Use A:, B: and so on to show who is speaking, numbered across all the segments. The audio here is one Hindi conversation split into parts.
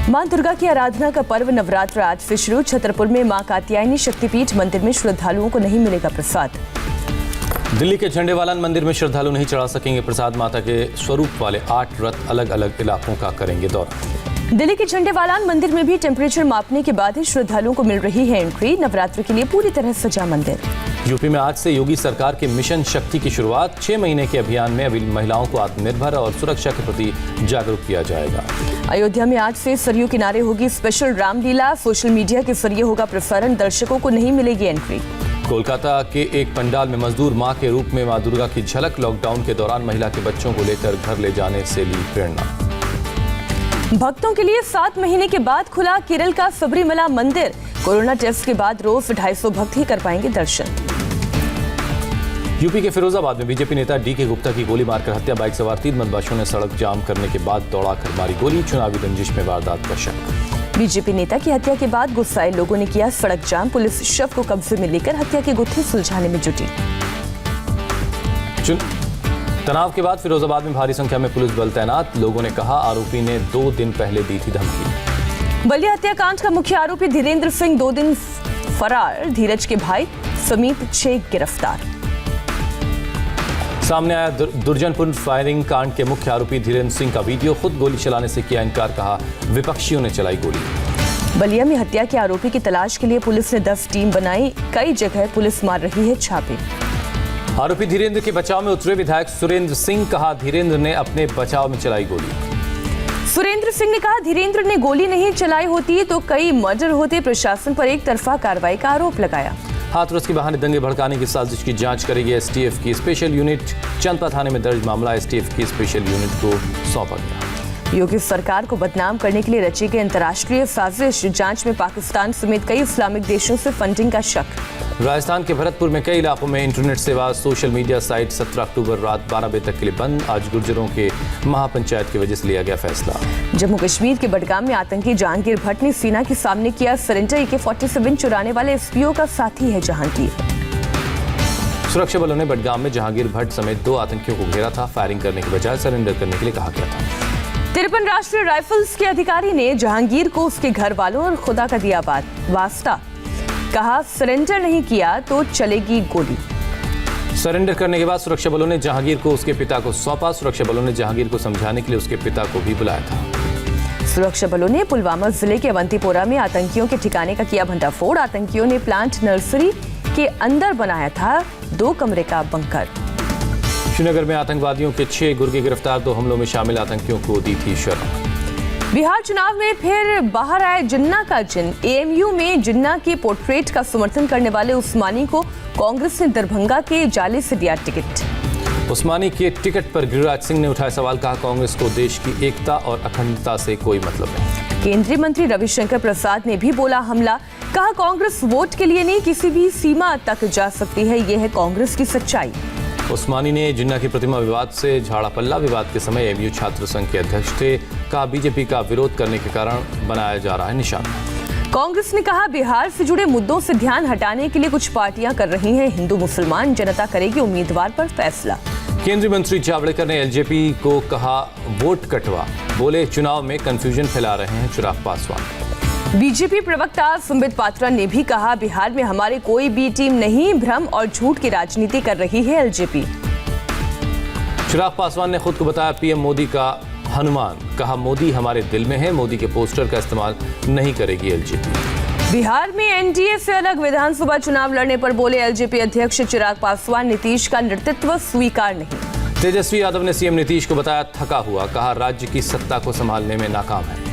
A: मां दुर्गा की आराधना का पर्व नवरात्र आज से शुरू। छतरपुर में मां कात्यायनी शक्तिपीठ मंदिर में श्रद्धालुओं को नहीं मिलेगा प्रसाद।
B: दिल्ली के झंडेवालान मंदिर में श्रद्धालु नहीं चढ़ा सकेंगे प्रसाद। माता के स्वरूप वाले 8 रथ अलग अलग इलाकों का करेंगे दौरा।
A: दिल्ली के झंडेवालान मंदिर में भी टेम्परेचर मापने के बाद ही श्रद्धालुओं को मिल रही है एंट्री। नवरात्र के लिए पूरी तरह सजा मंदिर।
B: यूपी में आज से योगी सरकार के मिशन शक्ति की शुरुआत। 6 महीने के अभियान में अभी महिलाओं को आत्मनिर्भर और सुरक्षा के प्रति जागरूक किया जाएगा।
A: अयोध्या में आज से सरयू किनारे होगी स्पेशल रामलीला। सोशल मीडिया के जरिए होगा प्रसारण। दर्शकों को नहीं मिलेगी एंट्री।
B: कोलकाता के एक पंडाल में मजदूर मां के रूप में मां दुर्गा की झलक। लॉकडाउन के दौरान महिला के बच्चों को लेकर घर ले जाने से ली प्रेरणा।
A: भक्तों के लिए 7 महीने के बाद खुला केरल का सबरीमला मंदिर। कोरोना टेस्ट के बाद रोज 250 भक्त ही कर पाएंगे दर्शन।
B: यूपी के फिरोजाबाद में बीजेपी नेता डीके गुप्ता की गोली मारकर हत्या। बाइक सवार 3 बदमाशों ने सड़क जाम करने के बाद दौड़ाकर मारी गोली। चुनावी रंजिश में वारदात का शक।
A: बीजेपी नेता की हत्या के बाद गुस्साए लोगों ने किया सड़क जाम। पुलिस शव को कब्जे में लेकर हत्या की गुत्थी सुलझाने में जुटी।
B: तनाव के बाद फिरोजाबाद में भारी संख्या में पुलिस बल तैनात। लोगों ने कहा आरोपी ने 2 दिन पहले दी थी धमकी।
A: बलिया हत्याकांड का मुख्य आरोपी धीरेन्द्र सिंह 2 दिन फरार। धीरज के भाई समेत 6 गिरफ्तार।
B: सामने आया दुर्जनपुर फायरिंग कांड के मुख्य आरोपी धीरेन्द्र सिंह का वीडियो। खुद गोली चलाने से किया इनकार। कहा विपक्षियों ने चलाई गोली।
A: बलिया में हत्या के आरोपी की तलाश के लिए पुलिस ने 10 टीम बनाई। कई जगह पुलिस मार रही है छापे।
B: आरोपी धीरेन्द्र के बचाव में उतरे विधायक सुरेंद्र सिंह। कहा धीरेन्द्र ने अपने बचाव में चलाई गोली।
A: सुरेंद्र सिंह ने कहा धीरेन्द्र ने गोली नहीं चलाई होती तो कई मर्डर होते। प्रशासन पर एक तरफा कार्रवाई का आरोप लगाया।
B: हाथरस के बहाने दंगे भड़काने की साजिश की जांच करेगी एसटीएफ की स्पेशल यूनिट। चंदपा थाने में दर्ज मामला एसटीएफ की स्पेशल यूनिट को सौंपा गया।
A: योगी सरकार को बदनाम करने के लिए रची गई अंतर्राष्ट्रीय साजिश। जांच में पाकिस्तान समेत कई इस्लामिक देशों से फंडिंग का शक।
B: राजस्थान के भरतपुर में कई इलाकों में इंटरनेट सेवा सोशल मीडिया साइट 17 अक्टूबर रात 12 बजे तक के लिए बंद। आज गुर्जरों के महापंचायत की वजह से लिया गया फैसला।
A: जम्मू कश्मीर के बडगाम में आतंकी जहांगीर भट्ट ने सेना के सामने किया सरेंडर। AK-47 चुराने वाले एसपीओ का साथी है जहांगीर।
B: सुरक्षा बलों ने बडगाम में जहांगीर भट्ट समेत 2 आतंकियों को घेरा था। फायरिंग करने के बजाय सरेंडर करने के लिए कहा गया था।
A: 53 राष्ट्रीय राइफल्स के अधिकारी ने जहांगीर को उसके घर वालों और खुदा का दिया वास्ता। कहा सरेंडर नहीं किया तो चलेगी गोली।
B: सरेंडर करने के बाद सुरक्षा बलों ने जहांगीर को उसके पिता को सौंपा। सुरक्षा बलों ने जहांगीर को समझाने के लिए उसके पिता को भी बुलाया था।
A: सुरक्षा बलों ने पुलवामा जिले के अवंतीपोरा में आतंकियों के ठिकाने का किया भंडाफोड़। आतंकियों ने प्लांट नर्सरी के अंदर बनाया था 2 कमरे का बंकर।
B: श्रीनगर में आतंकवादियों के 6 गुर्गे गिरफ्तार। 2 हमलों में शामिल आतंकियों को दी थी शरण।
A: बिहार चुनाव में फिर बाहर आए जिन्ना का जिन। AMU में जिन्ना के पोर्ट्रेट का समर्थन करने वाले उस्मानी को कांग्रेस ने दरभंगा के जाले से दिया टिकट।
B: उस्मानी के टिकट पर गिरिराज सिंह ने उठाया सवाल। कहा कांग्रेस को देश की एकता और अखंडता से कोई मतलब नहीं।
A: केंद्रीय मंत्री रविशंकर प्रसाद ने भी बोला हमला। कहा कांग्रेस वोट के लिए नहीं किसी भी सीमा तक जा सकती है। यह है कांग्रेस की सच्चाई।
B: उस्मानी ने जिन्ना की प्रतिमा विवाद से झाड़ा पल्ला। विवाद के समय AMU छात्र संघ के अध्यक्ष थे। कहा बीजेपी का विरोध करने के कारण बनाया जा रहा है निशाना।
A: कांग्रेस ने कहा बिहार से जुड़े मुद्दों से ध्यान हटाने के लिए कुछ पार्टियां कर रही हैं। हिंदू मुसलमान जनता करेगी उम्मीदवार पर फैसला।
B: केंद्रीय मंत्री जावड़ेकर ने LJP को कहा वोट कटवा। बोले चुनाव में कंफ्यूजन फैला रहे हैं चिराग पासवान।
A: बीजेपी प्रवक्ता संबित पात्रा ने भी कहा बिहार में हमारे कोई भी टीम नहीं। भ्रम और झूठ की राजनीति कर रही है LJP।
B: चिराग पासवान ने खुद को बताया PM मोदी का हनुमान। कहा मोदी हमारे दिल में है। मोदी के पोस्टर का इस्तेमाल नहीं करेगी LJP।
A: बिहार में NDA से अलग विधानसभा चुनाव लड़ने पर बोले LJP अध्यक्ष चिराग पासवान नीतीश का नेतृत्व स्वीकार नहीं।
B: तेजस्वी यादव ने CM नीतीश को बताया थका हुआ। कहा राज्य की सत्ता को संभालने में नाकाम है।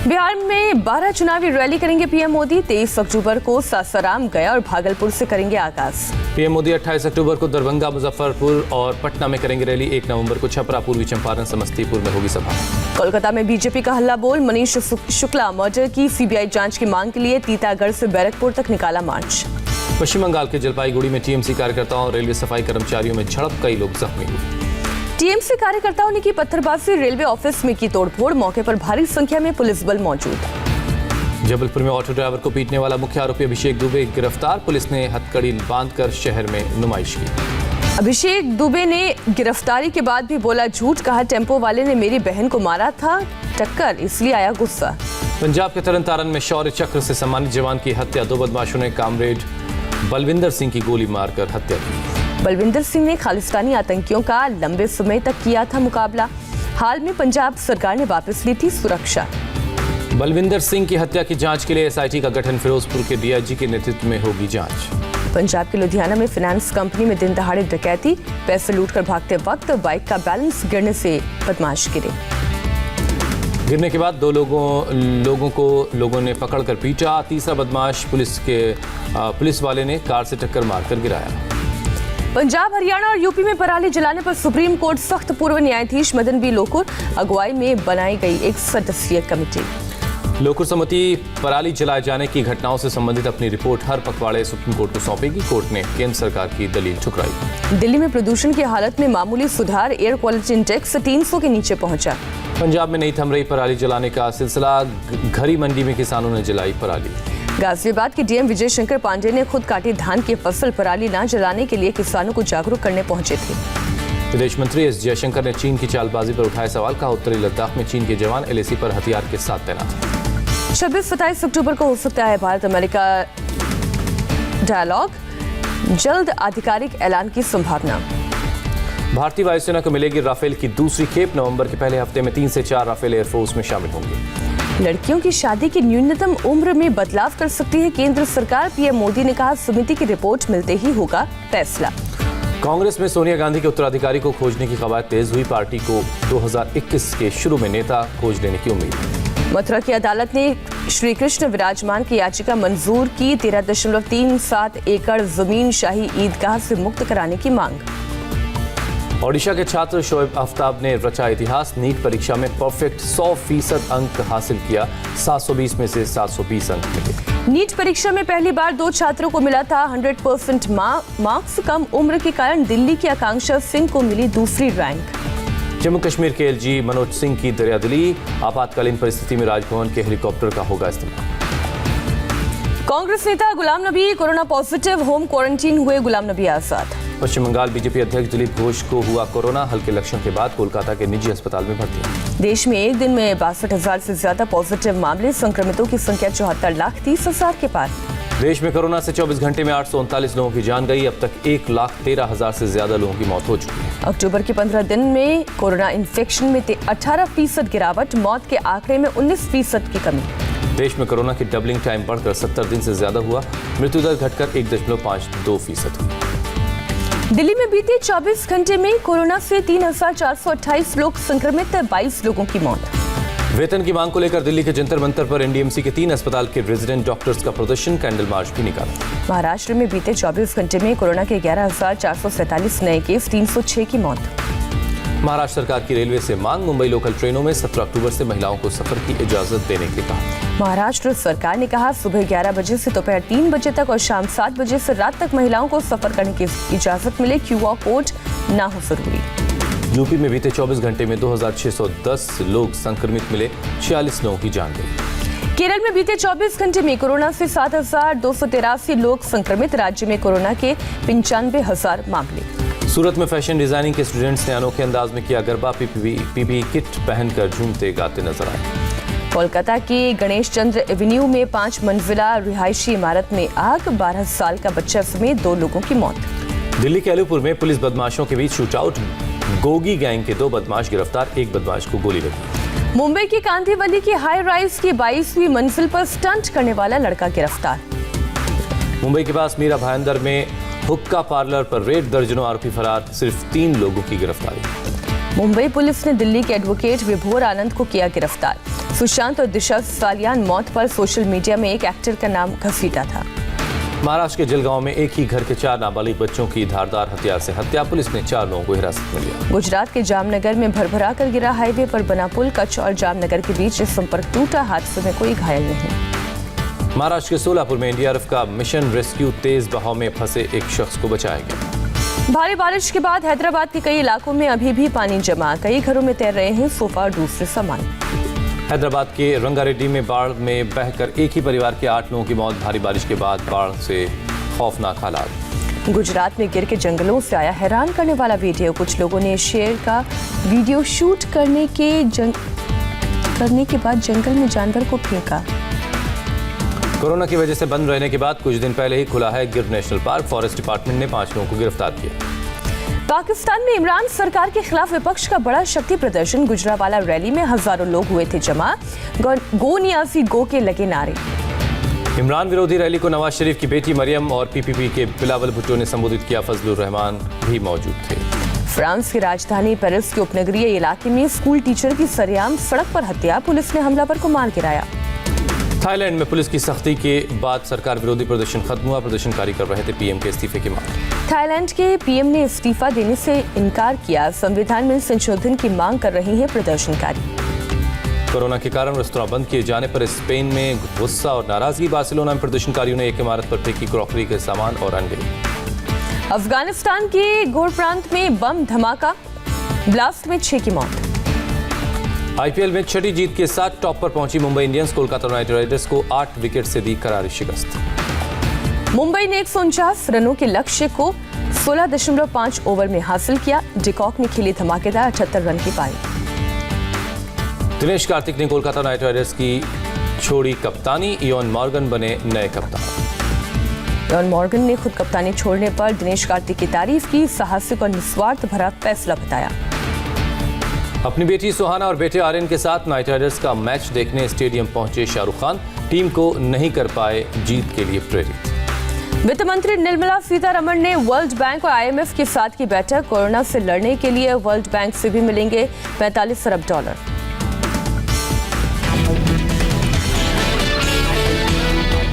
A: बिहार में 12 चुनावी रैली करेंगे PM मोदी। 23 अक्टूबर को सासाराम, गया और भागलपुर से करेंगे आगाज।
B: PM मोदी 28 अक्टूबर को दरभंगा, मुजफ्फरपुर और पटना में करेंगे रैली। 1 नवंबर को छपरा, पूर्वी चंपारण, समस्तीपुर में होगी सभा।
A: कोलकाता में बीजेपी का हल्ला बोल। मनीष शुक्ला मर्डर की CBI जांच की मांग के लिए तीतागढ़ से बैरकपुर तक निकाला मार्च।
B: पश्चिम बंगाल के जलपाईगुड़ी में TMC कार्यकर्ताओं और रेलवे सफाई कर्मचारियों में झड़प। कई लोग जख्मी हुए।
A: TMC कार्यकर्ताओं ने की पत्थरबाजी। रेलवे ऑफिस में की तोड़फोड़। मौके पर भारी संख्या में पुलिस बल मौजूद।
B: जबलपुर में ऑटो ड्राइवर को पीटने वाला मुख्य आरोपी अभिषेक दुबे गिरफ्तार। पुलिस ने हथकड़ी बांधकर शहर में नुमाइश की।
A: अभिषेक दुबे ने गिरफ्तारी के बाद भी बोला झूठ। कहा टेम्पो वाले ने मेरी बहन को मारा था टक्कर, इसलिए आया गुस्सा।
B: पंजाब के तरन तारन में शौर्य चक्र से सम्मानित जवान की हत्या। 2 बदमाशों ने कामरेड बलविंदर सिंह की गोली मारकर हत्या की।
A: बलविंदर सिंह ने खालिस्तानी आतंकियों का लंबे समय तक किया था मुकाबला। हाल में पंजाब सरकार ने वापस ली थी सुरक्षा।
B: बलविंदर सिंह की हत्या की जांच के लिए एसआईटी का गठन। फिरोजपुर के डीआईजी के नेतृत्व में होगी जांच।
A: पंजाब के लुधियाना में फाइनेंस कंपनी में दिन दहाड़े डकैती। पैसे लूटकर भागते वक्त बाइक का बैलेंस गिरने से बदमाश गिरे।
B: गिरने के बाद 2 लोगों ने पकड़कर पीटा। तीसरा बदमाश पुलिस वाले ने कार से टक्कर मारकर गिराया।
A: पंजाब, हरियाणा और यूपी में पराली जलाने पर सुप्रीम कोर्ट सख्त। पूर्व न्यायाधीश मदन बी लोकुर अगुवाई में बनाई गई 1 सदस्यीय कमेटी।
B: लोकुर समिति पराली जलाए जाने की घटनाओं से संबंधित अपनी रिपोर्ट हर पखवाड़े सुप्रीम कोर्ट को सौंपेगी। कोर्ट ने केंद्र सरकार की दलील ठुकराई।
A: दिल्ली में प्रदूषण की हालत में मामूली सुधार। एयर क्वालिटी इंडेक्स 300 के नीचे पहुंचा।
B: पंजाब में नहीं थम रही पराली जलाने का सिलसिला। घरी मंडी में किसानों ने जलाई पराली।
A: गाजियाबाद के डीएम विजय शंकर पांडे ने खुद काटी धान की फसल। पराली न जलाने के लिए किसानों को जागरूक करने पहुंचे थे।
B: विदेश मंत्री एस जयशंकर ने चीन की चालबाजी पर उठाए सवाल। कहा उत्तरी लद्दाख में चीन के जवान एलएसी पर हथियार के साथ तैनात।
A: 26-27 अक्टूबर को हो सकता है भारत अमेरिका डायलॉग। जल्द आधिकारिक ऐलान की संभावना।
B: भारतीय वायुसेना को मिलेगी राफेल की दूसरी खेप। नवंबर के पहले हफ्ते में 3 से 4 राफेल एयरफोर्स में शामिल होंगे।
A: लड़कियों की शादी की न्यूनतम उम्र में बदलाव कर सकती है केंद्र सरकार। पीएम मोदी ने कहा समिति की रिपोर्ट मिलते ही होगा फैसला।
B: कांग्रेस में सोनिया गांधी के उत्तराधिकारी को खोजने की कवायद तेज हुई। पार्टी को 2021 के शुरू में नेता खोज लेने की उम्मीद।
A: मथुरा की अदालत ने श्री कृष्ण विराजमान की याचिका मंजूर की। 13.37 एकड़ जमीन शाही ईदगाह से मुक्त कराने की मांग।
B: ओडिशा के छात्र शोएब आफ्ताब ने रचा इतिहास। नीट परीक्षा में परफेक्ट 100% अंक हासिल किया। 720 में से 720 अंक मिले।
A: नीट परीक्षा में पहली बार 2 छात्रों को मिला था 100% मार्क्स। कम उम्र के कारण दिल्ली की आकांक्षा सिंह को मिली दूसरी रैंक।
B: जम्मू कश्मीर के एलजी मनोज सिंह की दरियादिली। आपातकालीन परिस्थिति में राजभवन के हेलीकॉप्टर का होगा इस्तेमाल।
A: कांग्रेस नेता Ghulam Nabi corona positive. Home quarantine हुए गुलाम नबी आजाद।
B: पश्चिम बंगाल बीजेपी अध्यक्ष दिलीप घोष को हुआ कोरोना। हल्के लक्षण के बाद कोलकाता के निजी अस्पताल में भर्ती।
A: देश में एक दिन में 62,000 से ज्यादा पॉजिटिव मामले। संक्रमितों की संख्या 74,30,000 के पार।
B: देश में कोरोना से 24 घंटे में 839 लोगों की जान गई। अब तक 1,13,000 से ज्यादा लोगों की मौत हो चुकी है।
A: अक्टूबर के 15 दिन में कोरोना इन्फेक्शन में 18% गिरावट। मौत के आंकड़े में 19% की कमी।
B: देश में कोरोना की डबलिंग टाइम बढ़कर 70 दिन से ज्यादा हुआ। मृत्यु दर घटकर 1.52% हुई।
A: दिल्ली में बीते 24 घंटे में कोरोना से 3,428 लोग संक्रमित। 22 लोगों की मौत।
B: वेतन की मांग को लेकर दिल्ली के जंतर मंतर पर एनडीएमसी के 3 अस्पताल के रेजिडेंट डॉक्टर्स का प्रदर्शन। कैंडल मार्च भी निकाला।
A: महाराष्ट्र में बीते 24 घंटे में कोरोना के 11,447 नए केस। 306 की मौत।
B: महाराष्ट्र सरकार की रेलवे से मांग। मुंबई लोकल ट्रेनों में 17 अक्टूबर से महिलाओं को सफर की इजाजत देने के कहा।
A: महाराष्ट्र सरकार ने कहा सुबह 11 बजे से दोपहर 3 बजे तक और शाम 7 बजे से रात तक महिलाओं को सफर करने की इजाजत मिले। क्यूआर कोड ना हो जरूरी।
B: यूपी में बीते 24 घंटे में 2,610 लोग संक्रमित मिले। 46 लोगों की जान गई।
A: केरल में बीते 24 घंटे में कोरोना से 7,283 लोग संक्रमित। राज्य में कोरोना के 95,000 मामले।
B: सूरत में फैशन डिजाइनिंग के स्टूडेंट्स ने अनोखे अंदाज में किया गरबा। पीपीई किट पहनकर झूमते गाते नजर आए।
A: कोलकाता की गणेश चंद्र एवेन्यू में 5 मंजिला रिहायशी इमारत में आग। 12 साल का बच्चा समेत 2 लोगों की मौत।
B: दिल्ली के अलीपुर में पुलिस बदमाशों के बीच शूटआउट। गोगी गैंग के 2 बदमाश गिरफ्तार। 1 बदमाश को गोली लगी।
A: मुंबई की कांदीवली की हाई राइज की 22वीं मंजिल पर स्टंट करने वाला लड़का गिरफ्तार।
B: मुंबई के पास मीरा भाईंदर में हुक्का पार्लर पर रेड। दर्जनों आरोपी फरार। सिर्फ 3 लोगों की गिरफ्तारी।
A: मुंबई पुलिस ने दिल्ली के एडवोकेट विभोर आनंद को किया गिरफ्तार। सुशांत और दिशा सालियान मौत पर सोशल मीडिया में एक एक्टर का नाम घसीटा था।
B: महाराष्ट्र के जलगांव में एक ही घर के 4 नाबालिग बच्चों की धारदार हथियार से हत्या। पुलिस ने 4 लोगों को हिरासत में लिया।
A: गुजरात के जामनगर में भरभरा कर गिरा हाईवे पर बना पुल। कच्छ और जामनगर के बीच संपर्क टूटा। हादसे में कोई घायल नहीं।
B: महाराष्ट्र के सोलापुर में एनडीआरएफ का मिशन रेस्क्यू। तेज बहाव में फंसे एक शख्स को बचाया गया।
A: भारी बारिश के बाद हैदराबाद के कई इलाकों में अभी भी पानी जमा। कई घरों में तैर रहे हैं सोफा और दूसरे सामान।
B: हैदराबाद के रंगारेड्डी में बाढ़ में बहकर एक ही परिवार के 8 लोगों की मौत। भारी बारिश के बाद बाढ़ से खौफनाक हालात।
A: गुजरात में गिर के जंगलों से आया हैरान करने वाला वीडियो। कुछ लोगों ने शेर का वीडियो शूट करने के करने के बाद जंगल में जानवर को फेंका।
B: कोरोना की वजह से बंद रहने के बाद कुछ दिन पहले ही खुला है गिर नेशनल पार्क। फॉरेस्ट डिपार्टमेंट ने 5 लोगों को गिरफ्तार किया।
A: पाकिस्तान में इमरान सरकार के खिलाफ विपक्ष का बड़ा शक्ति प्रदर्शन। गुजरावाला रैली में हजारों लोग हुए थे जमा। गो नियासी गो के लगे नारे।
B: इमरान विरोधी रैली को नवाज शरीफ की बेटी मरियम और पीपीपी के बिलावल भुट्टो ने संबोधित किया। फजलुर रहमान भी मौजूद थे।
A: फ्रांस की राजधानी पेरिस के उपनगरीय इलाके में स्कूल टीचर की सरेआम सड़क पर हत्या। पुलिस ने हमलावर को मार गिराया।
B: थाईलैंड में पुलिस की सख्ती के बाद सरकार विरोधी प्रदर्शन खत्म हुआ। प्रदर्शनकारी कर रहे थे पीएम के इस्तीफे की मांग।
A: थाईलैंड के पीएम ने इस्तीफा देने से इनकार किया। संविधान में संशोधन की मांग कर रहे हैं प्रदर्शनकारी।
B: कोरोना के कारण रेस्तरां बंद किए जाने पर स्पेन में गुस्सा और नाराजगी। बार्सिलोना में प्रदर्शनकारियों ने एक इमारत पर फेंकी क्रॉकरी के सामान और अंडे।
A: अफगानिस्तान के गोर प्रांत में बम धमाका, ब्लास्ट में 6 की मौत।
B: आईपीएल में छठी जीत के साथ टॉप पर पहुंची Mumbai Indians. Kolkata night Riders को 8 विकेट से दी करारी शिकस्त।
A: मुंबई ने 149 रनों के लक्ष्य को 16.5 ओवर में हासिल किया। डिकॉक ने खेली धमाकेदार 78 रन की पारी।
B: दिनेश कार्तिक ने कोलकाता नाइट राइडर्स की छोड़ी कप्तानी। इयोन मॉर्गन बने नए कप्तान।
A: इयोन मॉर्गन ने खुद कप्तानी छोड़ने पर दिनेश कार्तिक की तारीफ की। साहसिक और निस्वार्थ भरा फैसला बताया।
B: अपनी बेटी सुहाना और बेटे आर्यन के साथ नाइट राइडर्स का मैच देखने स्टेडियम पहुंचे शाहरुख खान। टीम को नहीं कर पाए जीत के लिए प्रेरित।
A: वित्त मंत्री निर्मला सीतारमण ने वर्ल्ड बैंक और आईएमएफ के साथ की बैठक। कोरोना से लड़ने के लिए वर्ल्ड बैंक से भी मिलेंगे $45 अरब।